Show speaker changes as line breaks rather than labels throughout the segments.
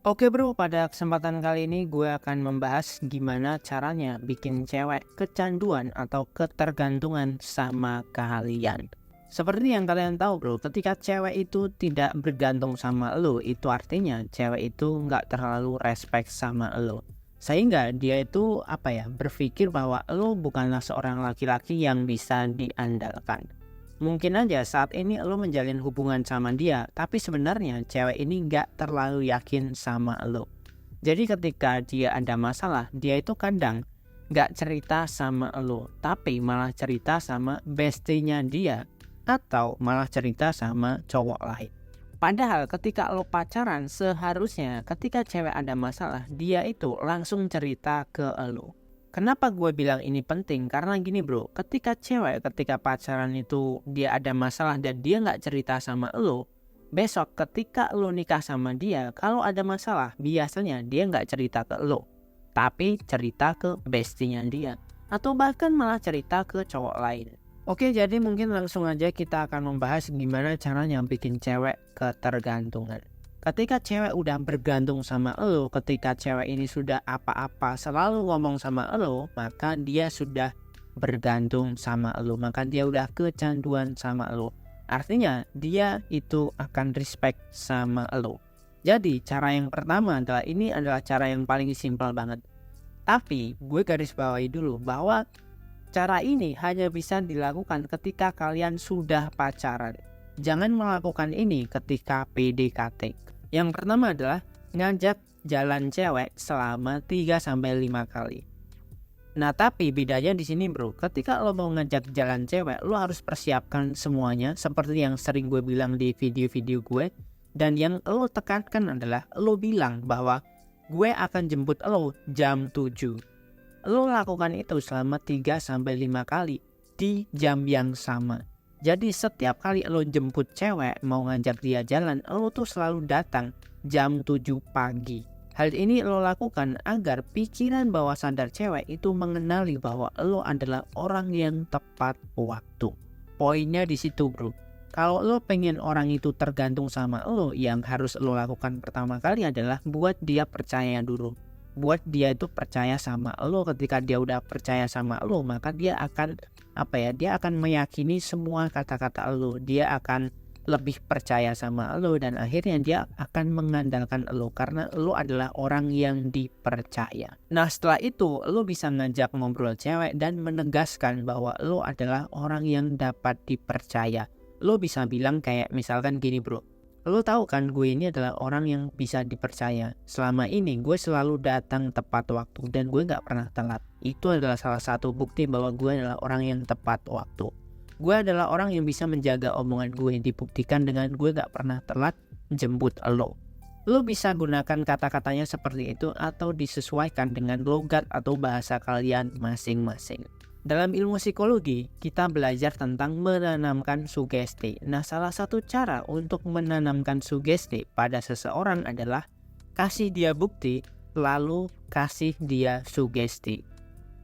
Oke bro, pada kesempatan kali ini gue akan membahas gimana caranya bikin cewek kecanduan atau ketergantungan sama kalian. Seperti yang kalian tahu bro, ketika cewek itu tidak bergantung sama lo, itu artinya cewek itu nggak terlalu respect sama lo. Sehingga dia itu berpikir bahwa lo bukanlah seorang laki-laki yang bisa diandalkan. Mungkin aja saat ini lo menjalin hubungan sama dia, tapi sebenarnya cewek ini nggak terlalu yakin sama lo. Jadi ketika dia ada masalah, dia itu kadang nggak cerita sama lo, tapi malah cerita sama bestinya dia, atau malah cerita sama cowok lain. Padahal ketika lo pacaran, seharusnya ketika cewek ada masalah, dia itu langsung cerita ke lo. Kenapa gue bilang ini penting? Karena gini bro, ketika pacaran itu dia ada masalah dan dia nggak cerita sama lo, besok ketika lo nikah sama dia, kalau ada masalah biasanya dia nggak cerita ke lo, tapi cerita ke bestinya dia, atau bahkan malah cerita ke cowok lain. Oke, jadi mungkin langsung aja kita akan membahas gimana caranya bikin cewek ketergantungan. Ketika cewek udah bergantung sama lo, ketika cewek ini sudah apa-apa selalu ngomong sama lo, maka dia sudah bergantung sama lo, maka dia udah kecanduan sama lo. Artinya dia itu akan respect sama lo. Jadi cara yang pertama ini adalah cara yang paling simpel banget. Tapi gue garis bawahi dulu bahwa cara ini hanya bisa dilakukan ketika kalian sudah pacaran. Jangan melakukan ini ketika PDKT. Yang pertama adalah ngajak jalan cewek selama 3-5 kali. Nah, tapi bedanya di sini bro, ketika lo mau ngajak jalan cewek, lo harus persiapkan semuanya seperti yang sering gue bilang di video-video gue. Dan yang lo tekankan adalah lo bilang bahwa gue akan jemput lo jam 7. Lo lakukan itu selama 3-5 kali di jam yang sama. Jadi setiap kali lo jemput cewek mau ngajak dia jalan, lo tuh selalu datang jam 7 pagi. Hal ini lo lakukan agar pikiran bawah sadar cewek itu mengenali bahwa lo adalah orang yang tepat waktu. Poinnya di situ bro. Kalau lo pengen orang itu tergantung sama lo, yang harus lo lakukan pertama kali adalah buat dia percaya dulu. Buat dia itu percaya sama lo. Ketika dia udah percaya sama lo, maka dia akan dia akan meyakini semua kata-kata lo. Dia akan lebih percaya sama lo dan akhirnya dia akan mengandalkan lo karena lo adalah orang yang dipercaya. Nah, setelah itu lo bisa ngajak ngobrol cewek dan menegaskan bahwa lo adalah orang yang dapat dipercaya. Lo bisa bilang kayak misalkan gini bro, lo tahu kan gue ini adalah orang yang bisa dipercaya. Selama ini gue selalu datang tepat waktu dan gue gak pernah telat. Itu adalah salah satu bukti bahwa gue adalah orang yang tepat waktu. Gue adalah orang yang bisa menjaga omongan gue, dibuktikan dengan gue gak pernah telat jemput lo. Lo bisa gunakan kata-katanya seperti itu atau disesuaikan dengan logat atau bahasa kalian masing-masing. Dalam ilmu psikologi, kita belajar tentang menanamkan sugesti. Nah, salah satu cara untuk menanamkan sugesti pada seseorang adalah kasih dia bukti, lalu kasih dia sugesti.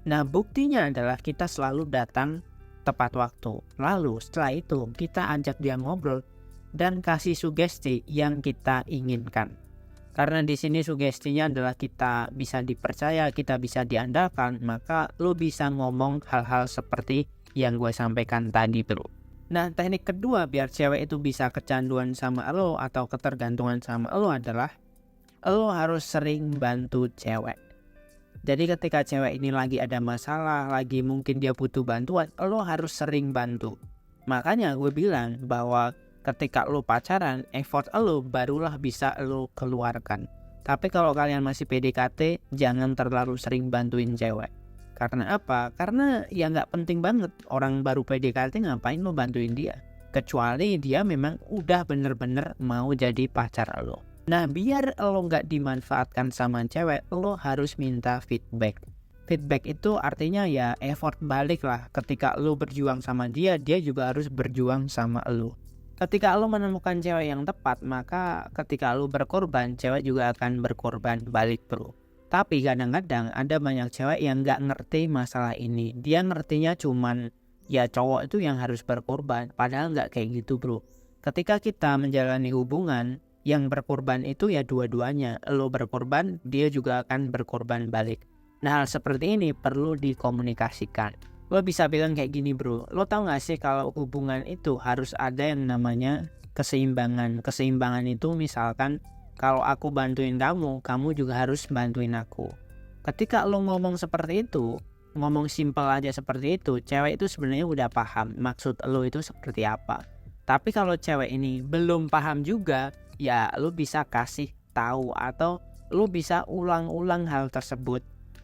Nah, buktinya adalah kita selalu datang tepat waktu. Lalu setelah itu kita ajak dia ngobrol dan kasih sugesti yang kita inginkan. Karena di sini sugestinya adalah kita bisa dipercaya, kita bisa diandalkan, maka lo bisa ngomong hal-hal seperti yang gue sampaikan tadi bro. Nah, teknik kedua biar cewek itu bisa kecanduan sama lo atau ketergantungan sama lo adalah lo harus sering bantu cewek. Jadi ketika cewek ini lagi ada masalah, lagi mungkin dia butuh bantuan, lo harus sering bantu. Makanya gue bilang bahwa ketika lo pacaran, effort lo barulah bisa lo keluarkan. Tapi kalau kalian masih PDKT, jangan terlalu sering bantuin cewek. Karena apa? Karena ya nggak penting banget. Orang baru PDKT ngapain lo bantuin dia? Kecuali dia memang udah bener-bener mau jadi pacar lo. Nah, biar lo nggak dimanfaatkan sama cewek, lo harus minta feedback. Feedback itu artinya ya effort balik lah. Ketika lo berjuang sama dia, dia juga harus berjuang sama lo. Ketika lo menemukan cewek yang tepat, maka ketika lo berkorban, cewek juga akan berkorban balik bro. Tapi kadang-kadang ada banyak cewek yang gak ngerti masalah ini. Dia ngertinya cuman ya cowok itu yang harus berkorban. Padahal gak kayak gitu bro. Ketika kita menjalani hubungan, Yang berkorban itu ya dua-duanya. Lo berkorban, dia juga akan berkorban balik. Nah, hal seperti ini perlu dikomunikasikan. Lo bisa bilang kayak gini bro, lo tau gak sih kalau hubungan itu harus ada yang namanya keseimbangan. Keseimbangan itu misalkan kalau aku bantuin kamu, kamu juga harus bantuin aku. Ketika lo ngomong seperti itu, ngomong simpel aja seperti itu, cewek itu sebenarnya udah paham maksud lo itu seperti apa. Tapi kalau cewek ini belum paham juga, ya lo bisa kasih tahu atau lo bisa ulang-ulang hal tersebut.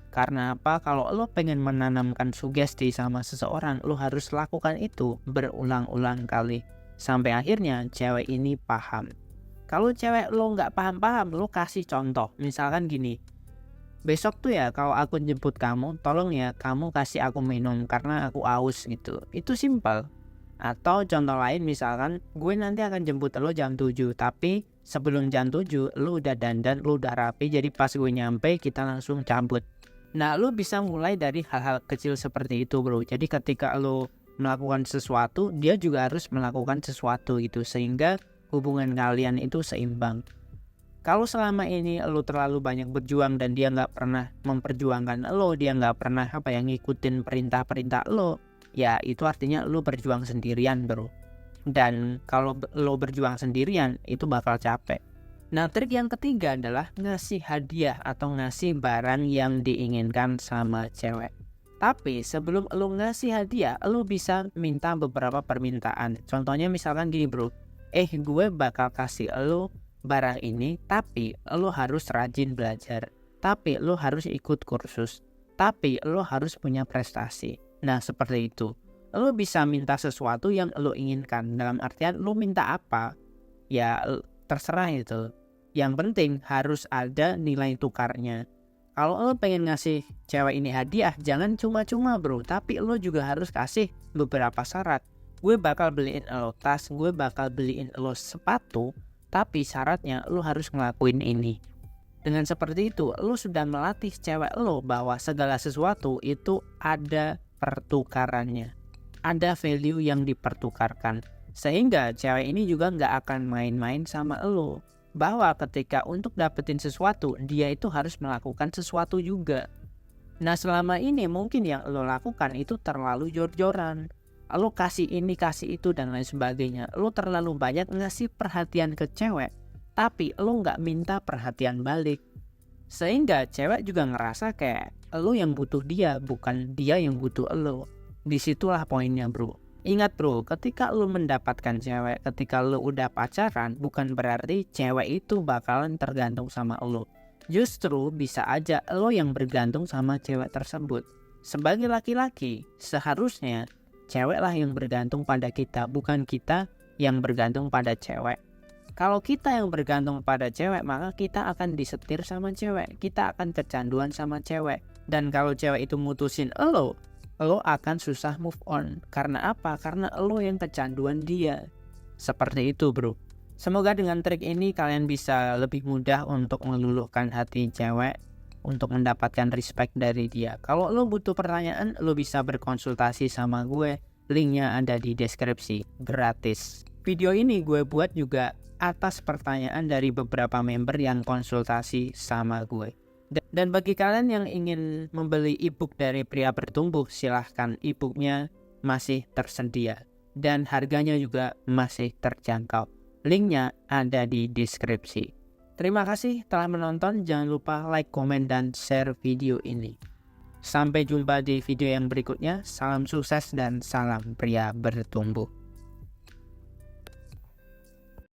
Karena apa? Kalau lo pengen menanamkan sugesti sama seseorang, lo harus lakukan itu berulang-ulang kali sampai akhirnya cewek ini paham. Kalau cewek lo nggak paham-paham, lo kasih contoh. Misalkan gini, besok tuh ya kalau aku jemput kamu, tolong ya kamu kasih aku minum karena aku aus gitu. Itu simpel. Atau contoh lain misalkan gue nanti akan jemput lo jam 7, tapi sebelum jam 7 lo udah dandan, lo udah rapi, jadi pas gue nyampe kita langsung cabut. Nah, lo bisa mulai dari hal-hal kecil seperti itu bro. Jadi ketika lo melakukan sesuatu, dia juga harus melakukan sesuatu gitu, sehingga hubungan kalian itu seimbang. Kalau selama ini lo terlalu banyak berjuang dan dia nggak pernah memperjuangkan lo, dia nggak pernah ngikutin perintah-perintah lo, ya itu artinya lo berjuang sendirian bro. Dan kalau lo berjuang sendirian, itu bakal capek. Nah, trik yang ketiga adalah ngasih hadiah atau ngasih barang yang diinginkan sama cewek. Tapi sebelum lo ngasih hadiah, lo bisa minta beberapa permintaan. Contohnya misalkan gini bro, gue bakal kasih lo barang ini, tapi lo harus rajin belajar, tapi lo harus ikut kursus, tapi lo harus punya prestasi. Nah, seperti itu. Lo bisa minta sesuatu yang lo inginkan. Dalam artian lo minta apa, ya terserah itu. Yang penting harus ada nilai tukarnya. Kalau lo pengen ngasih cewek ini hadiah, jangan cuma-cuma bro, tapi lo juga harus kasih beberapa syarat. Gue bakal beliin lo tas, gue bakal beliin lo sepatu, tapi syaratnya lo harus ngelakuin ini. Dengan seperti itu, lo sudah melatih cewek lo bahwa segala sesuatu itu ada pertukarannya, ada value yang dipertukarkan. Sehingga cewek ini juga nggak akan main-main sama lo. Bahwa ketika untuk dapetin sesuatu, dia itu harus melakukan sesuatu juga. Nah, selama ini mungkin yang lo lakukan itu terlalu jor-joran. Lo kasih ini, kasih itu, dan lain sebagainya. Lo terlalu banyak ngasih perhatian ke cewek, tapi lo nggak minta perhatian balik. Sehingga cewek juga ngerasa kayak lo yang butuh dia, bukan dia yang butuh lo. Disitulah poinnya bro. Ingat bro, ketika lo mendapatkan cewek, ketika lo udah pacaran, bukan berarti cewek itu bakalan tergantung sama lo. Justru bisa aja lo yang bergantung sama cewek tersebut. Sebagai laki-laki, seharusnya ceweklah yang bergantung pada kita, bukan kita yang bergantung pada cewek. Kalau kita yang bergantung pada cewek, maka kita akan disetir sama cewek, kita akan kecanduan sama cewek. Dan kalau cewek itu mutusin lo akan susah move on. Karena apa? Karena lo yang kecanduan dia. Seperti itu bro. Semoga dengan trik ini kalian bisa lebih mudah untuk meluluhkan hati cewek, untuk mendapatkan respect dari dia. Kalau lo butuh pertanyaan, lo bisa berkonsultasi sama gue. Linknya ada di deskripsi, gratis. Video ini gue buat juga atas pertanyaan dari beberapa member yang konsultasi sama gue. Dan bagi kalian yang ingin membeli ebook dari Pria Bertumbuh, silahkan, ebooknya masih tersedia dan harganya juga masih terjangkau. Linknya ada di deskripsi. Terima kasih telah menonton, jangan lupa like, komen, dan share video ini. Sampai jumpa di video yang berikutnya, salam sukses dan salam Pria Bertumbuh.